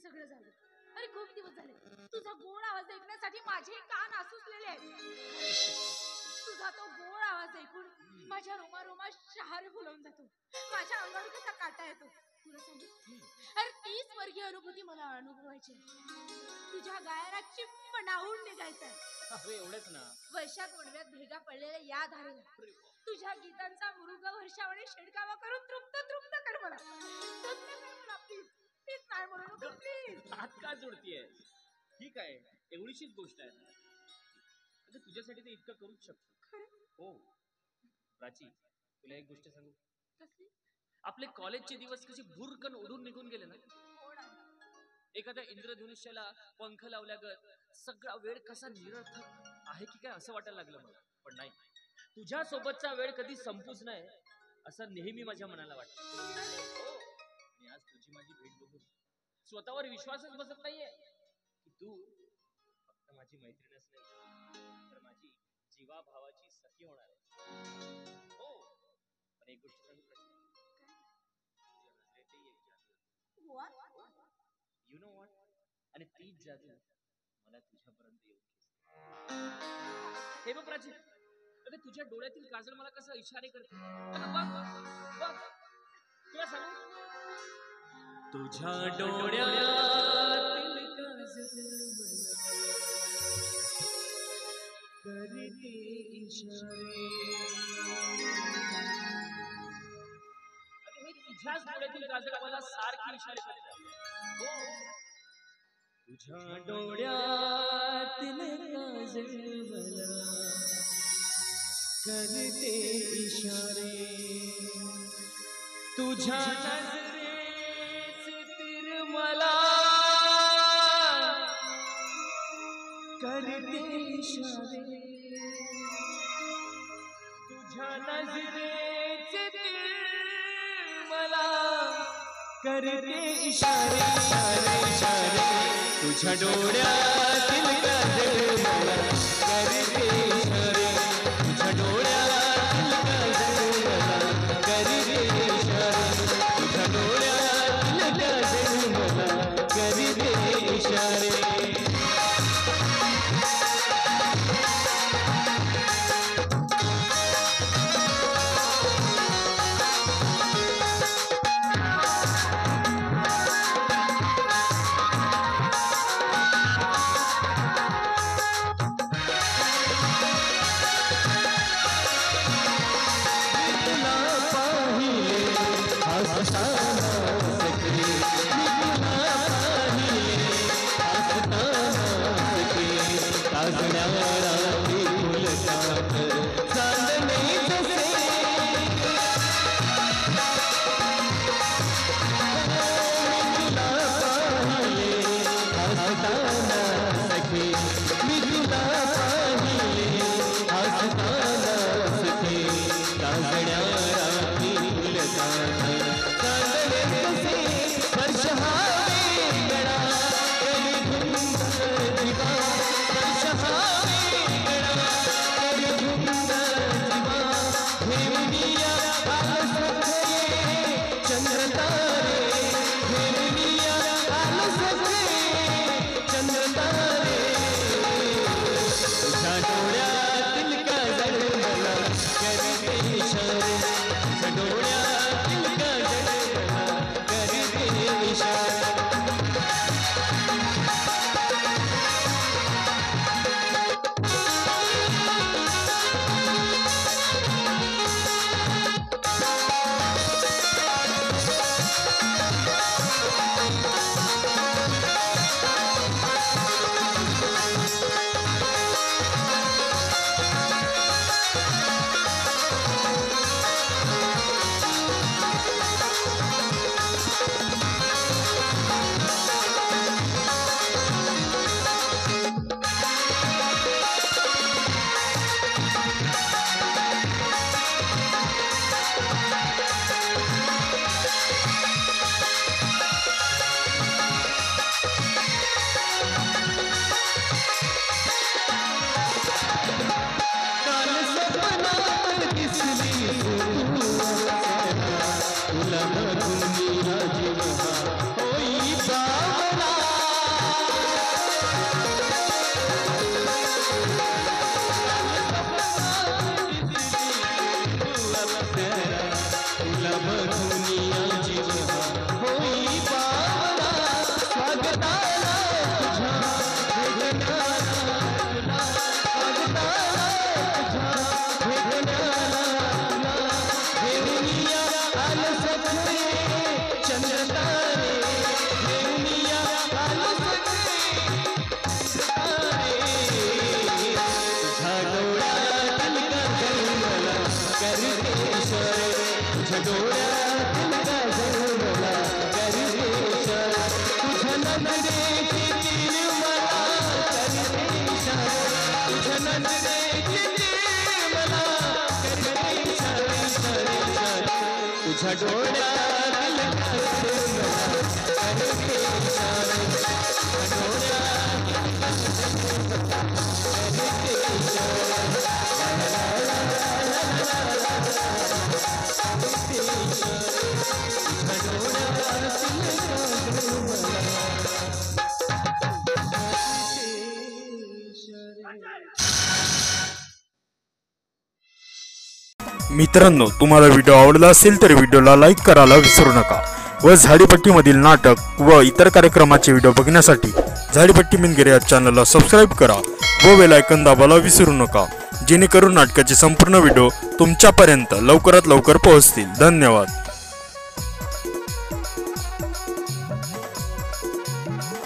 सगळं झालं. अरे खूप दिवस झाले तुझा गोड आवाज ऐकण्यासाठी माझे कान आसुसलेले आहेत. तुझा तो गोड आवाज ऐकून माझ्या रोमा शहारे फुलवून जातो. माझ्या अंगावर कसा काटा येतो तुला सांगू. अरे तीच वर्गीय अनुभूती मला अनुभवायची. तुझ्या गायनाची पणाहून निघायचंय. अरे एवढंच ना. वैशाख वणव्यात भेगा पडलेल्या या धारेला तुझ्या गीतांचा मृग वर्षावणे शिडकावा करून तृप्त कर मला. प्लीज नाही म्हणू नको प्लीज. हात का जोडतीये. ठीक आहे एवढीशीच गोष्ट आहे. अगं तुझ्यासाठी ते इतकं करूच शकतो. हो प्राची तुला एक गोष्ट सांगू. आपले कॉलेजचे दिवस कसे भुरकन ओढून निघून गेले ना. एखाद्या इंद्रधनुष्याला पंख लावल्यागत सगळा वेळ कसा निरर्थक आहे की काय असं वाटायला लागलं मला. पण नाही तुझ्या सोबतचा वेळ कधी संपूच नाही असं नेहमी माझ्या मनाला वाटतं. आणि आज तुझी माझी भेट बघून स्वतःवर विश्वासच बसत नाहीये की तू फक्त माझी मैत्रीणच नाही तर माझी जीवा भावाची सखी होणार आहे. हो पण एक गोष्ट सांगू प्रश्न. You know what. आणि तीच जादू मला तुझ्यापर्यंत येऊ हे बघ प्राची. अगं तुझ्या डोळ्यातील काजळ मला कसं इशारे करते. बघ तुला सांगू तुझ्या डोळ्यातील करते इशारे. अगं हे तुझ्याच डोळ्यातील काजळ मला सारखी इशारे करते. तुझ्या डोळ्यातील काजळ मला करते इशारे. तुझ्या नजरेचे तीर मला करते इशारे. तुझ्या नजरेचे तीर मला करते इशारे इशारे इशारे. तुझ्या डोळ्यातील काजळ मला करते इशारे. तुझ्या डोळ्यातील काजळ मला करते इशारे. तुझ्या डोळ्यातील काजळ मला करते इशारे. मित्रांनो, तुम्हाला व्हिडिओ आवडला असेल तर व्हिडिओला लाईक करायला विसरू नका व झाडीपट्टीमधील नाटक व इतर कार्यक्रमाचे व्हिडिओ बघण्यासाठी झाडीपट्टी मिनगिरे या चॅनलला सबस्क्राईब करा व बेल आयकॉन दाबायला विसरू नका, जेणेकरून नाटकाचे संपूर्ण व्हिडिओ तुमच्यापर्यंत लवकरात लवकर पोहोचतील. धन्यवाद.